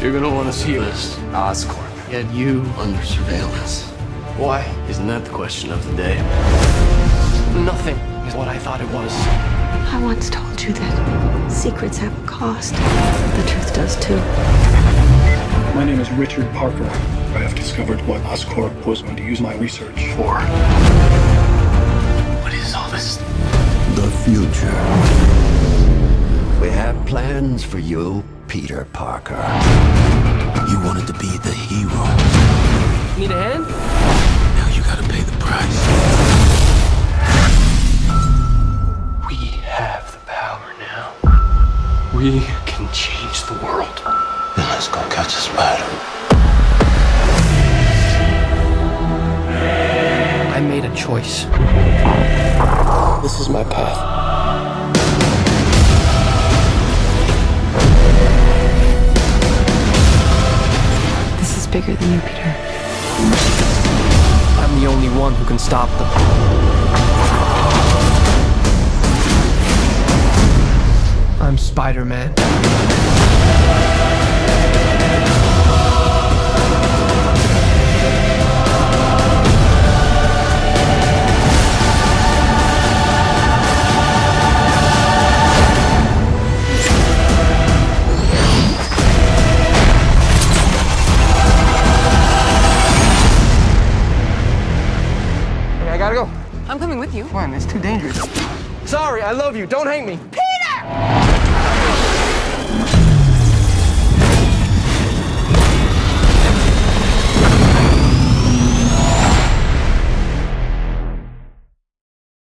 You're gonna want to see this Oscorp. Get you under surveillance. Why? Isn't that the question of the day? Nothing is what I thought it was. I once told you that secrets have a cost. The truth does too. My name is Richard Parker. I have discovered what Oscorp was going to use my research for. What is all this? The future. We have plans for you, Peter Parker. You wanted to be the hero. Need a hand? Now you gotta pay the price. We have the power now. We can change the world. Then let's go catch a spider. I made a choice. This is my path. This is bigger than you, Peter. I'm the only one who can stop them. I'm Spider-Man. I gotta go. I'm coming with you. Come on, it's too dangerous. Sorry, I love you. Don't hate me. Peter!